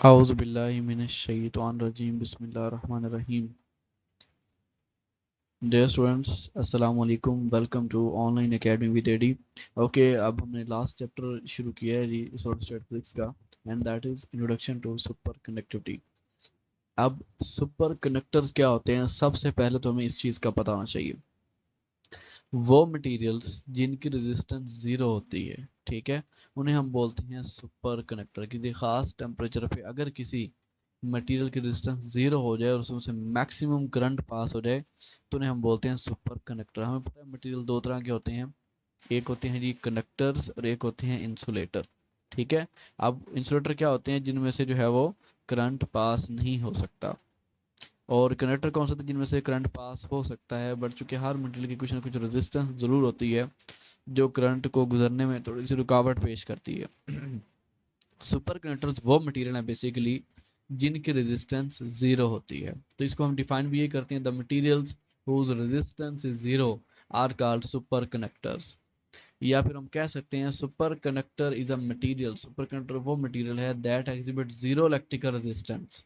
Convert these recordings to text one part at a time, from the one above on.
औज़ु बिल्लाहि मिनश शैतानिर रजीम बिस्मिल्लाहिर रहमानिर रहीम। Dear students, अस्सलाम वालेकुम। Welcome to online academy with Adi. Okay, अब हमने लास्ट चैप्टर शुरू किया है जी सॉलिड स्टेट फिजिक्स का, and that is introduction to superconductivity. अब सुपर कंडक्टर्स क्या होते हैं, सबसे पहले तो हमें इस चीज़ का पता होना चाहिए। वो मटेरियल्स जिनकी रेजिस्टेंस ज़ीरो होती है, ठीक है, उन्हें हम बोलते हैं सुपर कंडक्टर। किसी ख़ास टेम्परेचर पे अगर किसी मटेरियल की रेजिस्टेंस ज़ीरो हो जाए और उसमें से मैक्सिमम करंट पास हो जाए तो उन्हें हम बोलते हैं सुपर कंडक्टर। हमें पता है मटेरियल दो तरह के होते हैं, एक होते हैं जी कंडक्टर्स और एक होते हैं इंसुलेटर। ठीक है, अब इंसुलेटर क्या होते हैं, जिनमें से जो है वो करंट पास नहीं हो सकता, और कंडक्टर कौन सा था जिनमें से करंट पास हो सकता है। बट चूंकि हर मटेरियल की कुछ ना कुछ रेजिस्टेंस जरूर होती है जो करंट को गुजरने में थोड़ी सी रुकावट पेश करती है। सुपर कंडक्टर्स वो मटेरियल है बेसिकली जिनकी रेजिस्टेंस जीरो होती है। तो इसको हम डिफाइन भी ये करते हैं, the materials whose resistance is zero are called superconductors. या फिर हम कह सकते हैं superconductor is a material, superconductor वो मटेरियल है that exhibit zero electrical resistance,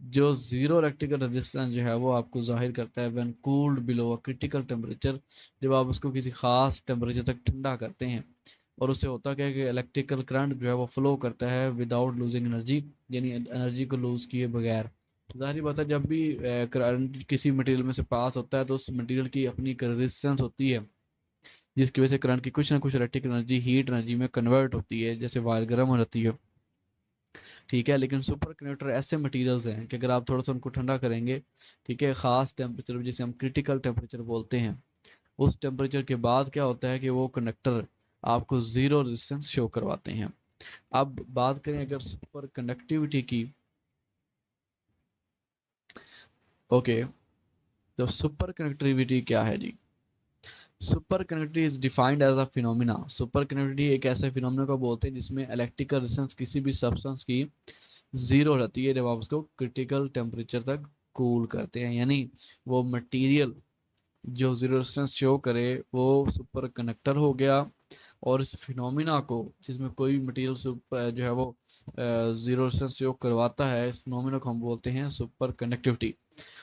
जो जीरो इलेक्ट्रिकल रेजिस्टेंस जो है वो आपको जाहिर करता है when cooled below a critical temperature, जब आप उसको किसी खास टेम्परेचर तक ठंडा करते हैं। और उससे होता क्या है कि इलेक्ट्रिकल करंट जो है वो फ्लो करता है विदाउट लूजिंग एनर्जी, यानी एनर्जी को लूज किए बगैर। जाहिर बात है, जब भी करंट किसी मटेरियल में से पास होता है तो उस मटेरियल की अपनी रेजिस्टेंस होती है, जिसकी वजह से करंट की कुछ ना कुछ इलेक्ट्रिक एनर्जी हीट एनर्जी में कन्वर्ट होती है, जैसे वायर गर्म हो जाती है। ठीक है, लेकिन सुपर कंडक्टर ऐसे मटेरियल्स हैं कि अगर आप थोड़ा सा उनको ठंडा करेंगे, ठीक है, खास टेम्परेचर जिसे हम क्रिटिकल टेम्परेचर बोलते हैं, उस टेम्परेचर के बाद क्या होता है कि वो कंडक्टर आपको जीरो रेजिस्टेंस शो करवाते हैं। अब बात करें अगर सुपर कंडक्टिविटी की, ओके, तो सुपर कंडक्टिविटी क्या है जी। Superconductivity is defined as a phenomena. Superconductivity एक ऐसे फिनोमिना को बोलते हैं जिसमें इलेक्ट्रिकल रेजिस्टेंस किसी भी सब्सटेंस की जीरो रहती है जब आप उसको क्रिटिकल टेम्परेचर तक कूल करते हैं, यानी वो मटेरियल जो जीरो रेजिस्टेंस शो करे वो सुपर कंडक्टर हो गया। और इस फिनोमिना को, जिसमें कोई मटेरियल जो है वो जीरो रेजिस्टेंस शो करवाता है, इस फिनोमिना को हम बोलते हैं सुपर कंडक्टिविटी।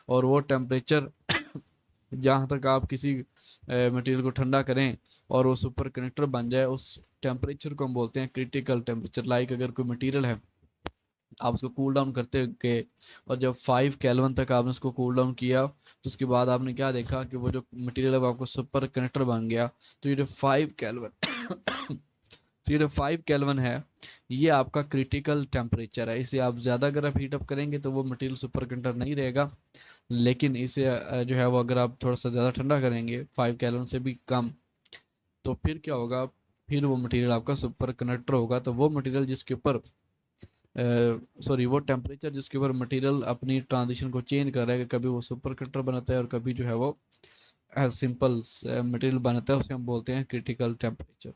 और वो टेम्परेचर जहाँ तक आप किसी मटेरियल को ठंडा करें और वो सुपर कंडक्टर बन जाए, उस टेम्परेचर को हम बोलते हैं क्रिटिकल टेम्परेचर। लाइक अगर कोई मटेरियल है, आप उसको कूल डाउन करते गए और जब 5 केल्विन तक आपने उसको कूल डाउन किया तो उसके बाद आपने क्या देखा कि वो जो मटेरियल है वो आपको सुपर कंडक्टर बन गया। तो ये जो 5 केल्विन तो ये जो 5 केल्विन है, ये आपका क्रिटिकल टेम्परेचर है। इसे आप ज़्यादा अगर आप हीट अप करेंगे तो वो मटेरियल सुपर कंडक्टर नहीं रहेगा, लेकिन इसे जो है वो अगर आप थोड़ा सा ज़्यादा ठंडा करेंगे 5 केल्विन से भी कम, तो फिर क्या होगा, फिर वो मटेरियल आपका सुपर कंडक्टर होगा। तो वो मटेरियल जिसके ऊपर सॉरी वो टेम्परेचर जिसके ऊपर मटेरियल अपनी ट्रांजिशन को चेंज कर रहा है, कि कभी वो सुपर कंडक्टर बनाता है और कभी जो है वो सिंपल मटेरियल बनाता है, उसे हम बोलते हैं क्रिटिकल टेम्परेचर।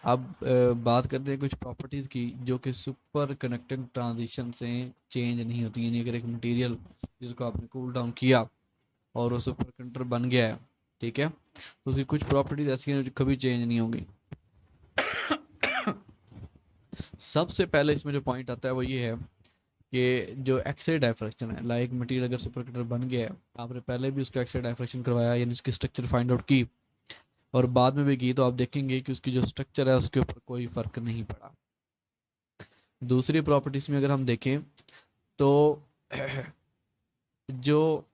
अब बात करते हैं कुछ प्रॉपर्टीज की जो कि सुपर कंडक्टिंग ट्रांजिशन से चेंज नहीं होती। यानी अगर एक मटेरियल जिसको आपने कूल डाउन किया और वो सुपर कंडक्टर बन गया है, ठीक है, तो उसकी कुछ प्रॉपर्टीज ऐसी हैं जो कभी चेंज नहीं होंगी। सबसे पहले इसमें जो पॉइंट आता है वो ये है कि जो एक्सरे डायफ्रैक्शन है, लाइक मटेरियल अगर सुपर कंडक्टर बन गया है, आपने पहले भी उसका एक्सरे डायफ्रैक्शन करवाया यानी उसकी स्ट्रक्चर फाइंड आउट की और बाद में भी की, तो आप देखेंगे कि उसकी जो स्ट्रक्चर है उसके ऊपर कोई फर्क नहीं पड़ा। दूसरी प्रॉपर्टीज में अगर हम देखें तो जो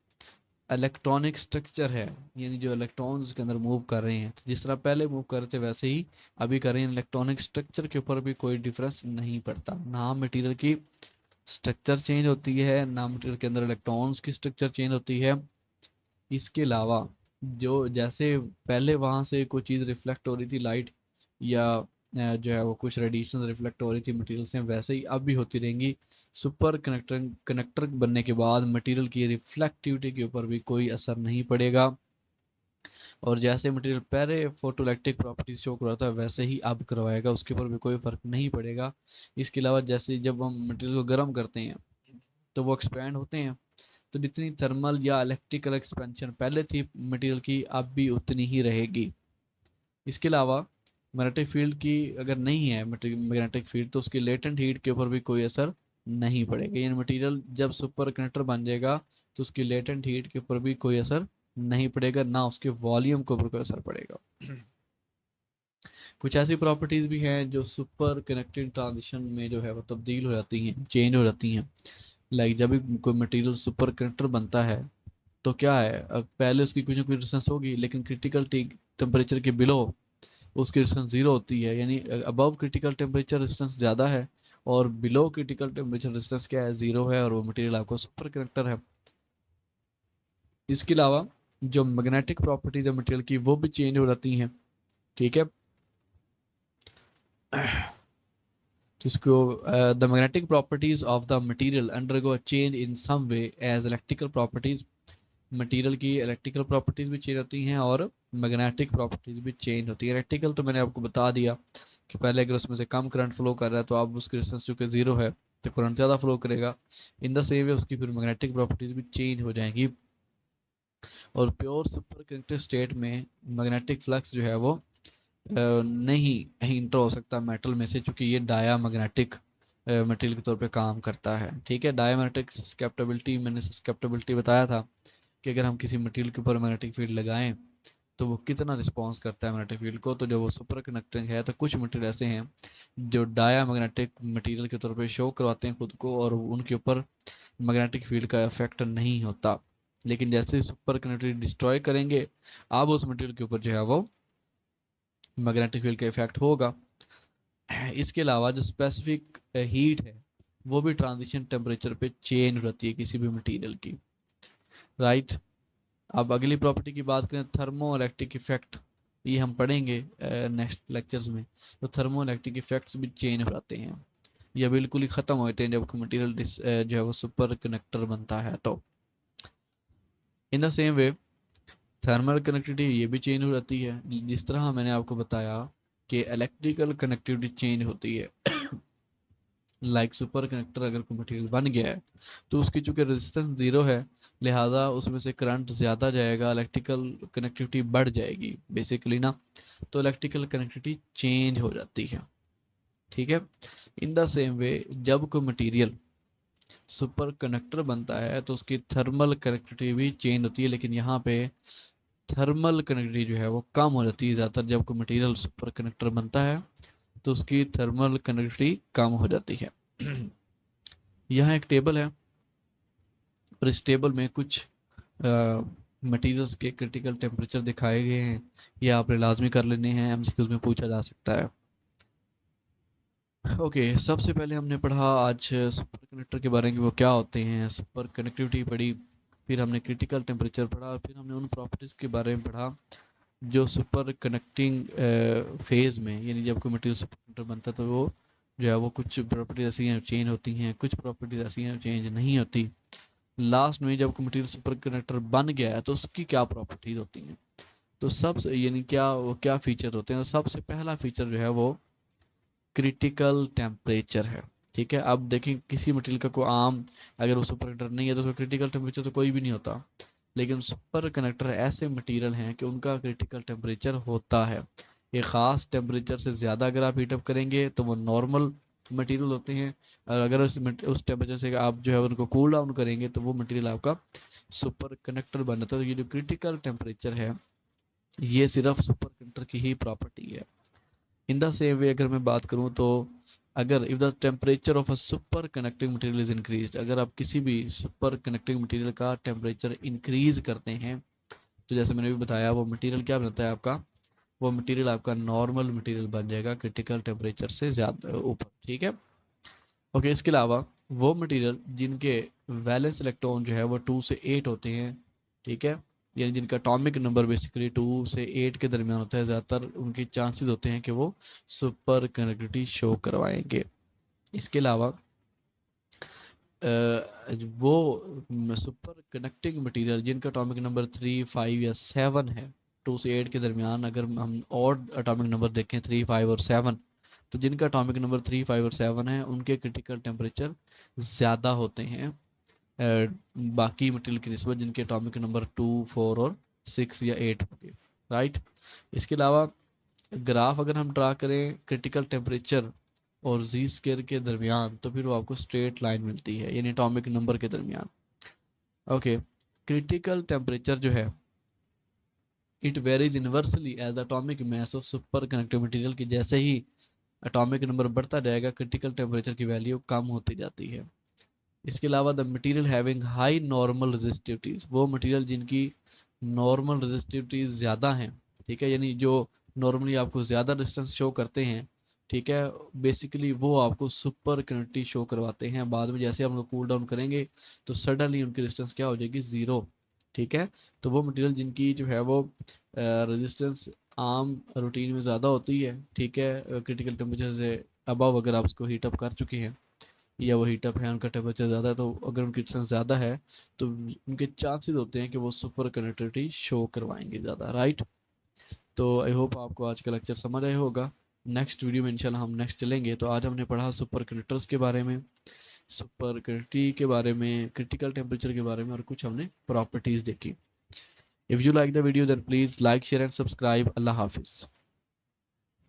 इलेक्ट्रॉनिक स्ट्रक्चर है, यानी जो इलेक्ट्रॉन्स उसके अंदर मूव कर रहे हैं, तो जिस तरह पहले मूव कर रहे थे वैसे ही अभी कर रहे हैं, इलेक्ट्रॉनिक स्ट्रक्चर के ऊपर भी कोई डिफरेंस नहीं पड़ता। ना मटेरियल की स्ट्रक्चर चेंज होती है, ना मटेरियल के अंदर इलेक्ट्रॉन्स की स्ट्रक्चर चेंज होती है। इसके अलावा जो जैसे पहले वहां से कोई चीज़ रिफ्लेक्ट हो रही थी, लाइट या जो है वो कुछ रेडिएशन रिफ्लेक्ट हो रही थी मटेरियल से, वैसे ही अब भी होती रहेंगी। सुपर कनेक्टर कनेक्टर बनने के बाद मटेरियल की रिफ्लेक्टिविटी के ऊपर भी कोई असर नहीं पड़ेगा, और जैसे मटेरियल पहले फोटोइलेक्ट्रिक प्रॉपर्टीज शो करवाता है वैसे ही अब करवाएगा, उसके ऊपर भी कोई फर्क नहीं पड़ेगा। इसके अलावा जैसे जब हम मटेरियल को गर्म करते हैं तो वो एक्सपैंड होते हैं, तो जितनी थर्मल या इलेक्ट्रिकल एक्सपेंशन पहले थी मटेरियल की अब भी उतनी ही रहेगी। इसके अलावा मैग्नेटिक फील्ड की अगर नहीं है मैग्नेटिक फील्ड, तो उसकी लेटेंट हीट के ऊपर भी कोई असर नहीं पड़ेगा। यानी मटेरियल जब सुपर कंडक्टर बन जाएगा तो उसकी लेटेंट हीट के ऊपर भी कोई असर नहीं पड़ेगा, ना उसके वॉल्यूम के ऊपर कोई असर पड़ेगा। कुछ ऐसी प्रॉपर्टीज भी हैं जो सुपर कनेक्टिंग ट्रांजिशन में जो है वो तब्दील हो जाती हैं, चेंज हो जाती हैं। लाइक जब भी कोई मटेरियल सुपर कंडक्टर बनता है तो क्या है, अब पहले उसकी कुछ ना कुछ रेजिस्टेंस होगी, लेकिन क्रिटिकल टेम्परेचर के बिलो उसकी रेजिस्टेंस जीरो होती है। यानी अबव क्रिटिकल टेम्परेचर रेजिस्टेंस ज़्यादा है और बिलो क्रिटिकल टेम्परेचर रेजिस्टेंस क्या है, जीरो है, और वो मटेरियल आपको सुपर कंडक्टर है। इसके अलावा जो मैग्नेटिक प्रॉपर्टीज है मटेरियल की वो भी चेंज हो जाती हैं। ठीक है, जिसको the magnetic properties of the material undergo change in some way as electrical properties. Material की इलेक्ट्रिकल प्रॉपर्टीज भी चेंज होती हैं और मैग्नेटिक प्रॉपर्टीज भी चेंज होती है। इलेक्ट्रिकल तो मैंने आपको बता दिया कि पहले अगर उसमें से कम करंट फ्लो कर रहा है तो अब उसकी रेजिस्टेंस चूंकि जीरो है तो करंट ज़्यादा फ्लो करेगा। इन द सेम वे उसकी फिर मैग्नेटिक प्रॉपर्टीज भी चेंज हो जाएंगी। और प्योर सुपर कंडक्टिव स्टेट में मैग्नेटिक फ्लक्स जो है वो नहीं इंटर हो सकता मेटल में से, चूंकि ये डाया मैग्नेटिक मटेरियल के तौर पे काम करता है। ठीक है, डायमैग्नेटिक सस्केप्टेबिलिटी, मैंने सस्केप्टेबिलिटी बताया था कि अगर हम किसी मटेरियल के ऊपर मैग्नेटिक फील्ड लगाएं तो वो कितना रिस्पॉन्स करता है मैग्नेटिक फील्ड को। तो जब वो सुपर कंडक्टिंग है तो कुछ मटेरियल ऐसे हैं जो डाया मैग्नेटिक मटेरियल के तौर पे शो करवाते हैं खुद को और उनके ऊपर मैग्नेटिक फील्ड का इफेक्ट नहीं होता। लेकिन जैसे सुपर कंडक्टिविटी डिस्ट्रॉय करेंगे अब उस मटेरियल के ऊपर जो है वो मैग्नेटिक फील्ड का इफेक्ट होगा। इसके अलावा जो स्पेसिफिक हीट है वो भी ट्रांजिशन टेम्परेचर पे चेंज हो जाती है किसी भी मटेरियल की। राइट, अब अगली प्रॉपर्टी की बात करें, थर्मो इलेक्ट्रिक इफेक्ट, ये हम पढ़ेंगे नेक्स्ट लेक्चर्स में। तो थर्मो इलेक्ट्रिक इफेक्ट्स भी चेंज हो जाते हैं, ये बिल्कुल ही खत्म हो जाते हैं जब मटेरियल जो है वो सुपर कनेक्टर बनता है। तो in the same way thermal connectivity ये भी चेंज हो जाती है, जिस तरह मैंने आपको बताया कि इलेक्ट्रिकल कनेक्टिविटी चेंज होती है। लाइक सुपर कनेक्टर अगर कोई मटेरियल बन गया है तो उसकी चूंकि रेजिस्टेंस जीरो है लिहाजा उसमें से करंट ज़्यादा जाएगा, इलेक्ट्रिकल कनेक्टिविटी बढ़ जाएगी बेसिकली ना। तो इलेक्ट्रिकल कनेक्टिविटी चेंज हो जाती है। ठीक है, इन द सेम वे जब कोई मटेरियल सुपर कंडक्टर बनता है तो उसकी थर्मल कनेक्टिविटी भी चेंज होती है, लेकिन यहाँ पे थर्मल कनेक्टिविटी जो है वो कम हो जाती है। ज़्यादातर जब कोई मटेरियल सुपर कंडक्टर बनता है तो उसकी थर्मल कनेक्टिविटी कम हो जाती है। यहाँ एक टेबल है और इस टेबल में कुछ मटेरियल्स के क्रिटिकल टेम्परेचर दिखाए गए हैं, ये आपने लाजमी कर लेने हैं, एमसीक्यूज में पूछा जा सकता है। ओके, सबसे पहले हमने पढ़ा आज सुपर कंडक्टर के बारे में, वो क्या होते हैं, सुपर कनेक्टिविटी पढ़ी, फिर हमने क्रिटिकल टेम्परेचर पढ़ा और फिर हमने उन प्रॉपर्टीज़ के बारे में पढ़ा जो सुपर कनेक्टिंग फेज में, यानी जब कोई मटेरियल सुपर कंडक्टर बनता है तो वो जो है वो कुछ प्रॉपर्टीज ऐसी हैं चेंज होती हैं, कुछ प्रॉपर्टीज ऐसी हैं चेंज नहीं होती। लास्ट में जब मटेरियल सुपर कंडक्टर बन गया है तो उसकी क्या प्रॉपर्टीज होती हैं, तो सबसे यानी क्या वो क्या फीचर होते हैं। तो सबसे पहला फीचर जो है वो क्रिटिकल टेम्परेचर है। ठीक है, अब देखें किसी मटेरियल का कोई आम अगर वो सुपर कंडक्टर नहीं है तो उसका क्रिटिकल टेम्परेचर तो कोई भी नहीं होता, लेकिन सुपर कंडक्टर ऐसे मटेरियल हैं कि उनका क्रिटिकल टेम्परेचर होता है। एक ख़ास टेम्परेचर से ज़्यादा अगर आप हीटअप करेंगे तो वो नॉर्मल मटेरियल होते हैं, और अगर उस टेम्परेचर से आप जो है उनको कूल डाउन करेंगे तो वो मटेरियल आपका सुपर कंडक्टर बन जाता है। तो ये जो क्रिटिकल टेम्परेचर है ये सिर्फ सुपर कंडक्टर की ही प्रॉपर्टी है। इन द सेम वे अगर मैं बात करूं तो अगर if the temperature of a super conducting material is increase, अगर आप किसी भी सुपर कंडक्टिंग मटेरियल का टेम्परेचर इंक्रीज करते हैं तो जैसे मैंने भी बताया वो मटेरियल क्या बनता है आपका, वो मटेरियल आपका नॉर्मल मटेरियल बन जाएगा क्रिटिकल टेम्परेचर से ज़्यादा ऊपर। ठीक है, ओके, इसके अलावा वो मटेरियल जिनके वैलेंस इलेक्ट्रॉन जो है वो 2 से 8 होते हैं, ठीक है, यानी जिनका एटॉमिक नंबर बेसिकली 2 से 8 के दरमियान होता है, ज़्यादातर उनके चांसेस होते हैं कि वो सुपर कंडक्टिविटी शो करवाएंगे। इसके अलावा वो सुपर कंडक्टिंग मटेरियल जिनका एटॉमिक नंबर 3, 5 या 7 है, 2 से 8 के दरमियान, अगर हम और एटॉमिक नंबर देखें 3, 5 और 7, तो जिनका एटॉमिक नंबर 3, 5 और 7 है उनके क्रिटिकल टेम्परेचर ज़्यादा होते हैं बाकी मटेरियल की निस्बत जिनके एटॉमिक नंबर 2, 4 और 6 या 8 होंगे। राइट, इसके अलावा ग्राफ अगर हम ड्रा करें क्रिटिकल टेम्परेचर और जी स्केयर के दरमियान, तो फिर वो आपको स्ट्रेट लाइन मिलती है, यानी एटॉमिक नंबर के दरमियान। ओके, क्रिटिकल टेम्परेचर जो है it varies inversely as the atomic mass of superconductive material, की जैसे ही एटॉमिक नंबर बढ़ता जाएगा क्रिटिकल टेम्परेचर की वैल्यू कम होती जाती है। इसके अलावा the material having high normal resistivities, वो मटेरियल जिनकी नॉर्मल रेजिस्टिविटीज ज़्यादा हैं, ठीक है, यानी जो नॉर्मली आपको ज़्यादा डिस्टेंस शो करते हैं, ठीक है, बेसिकली वो आपको सुपर कंडक्टिविटी शो करवाते हैं। बाद में जैसे हम लोग कूल डाउन करेंगे तो सडनली उनकी डिस्टेंस क्या हो जाएगी, ज़ीरो। ठीक है, तो वो मटेरियल जिनकी जो है वो रेजिस्टेंस आम रूटीन में ज़्यादा होती है, ठीक है, क्रिटिकल टेम्परेचर से अबव अगर आप उसको हीट अप कर चुके हैं या वो हीट अप है, उनका टेम्परेचर ज़्यादा है, तो अगर उनकी डिस्टेंस ज़्यादा है तो उनके चांसेस होते हैं कि वो सुपर कंडक्टिविटी शो करवाएंगे ज़्यादा, राइट। तो आई होप आपको आज का लेक्चर समझ आया होगा। नेक्स्ट वीडियो में इंशाल्लाह हम नेक्स्ट चलेंगे। तो आज हमने पढ़ा सुपर कंडक्टर्स के बारे में, सुपर कंडक्टिविटी के बारे में, क्रिटिकल टेम्परेचर के बारे में, और कुछ हमने प्रॉपर्टीज देखी। If you like the video then please like share and subscribe. अल्लाह हाफिज़।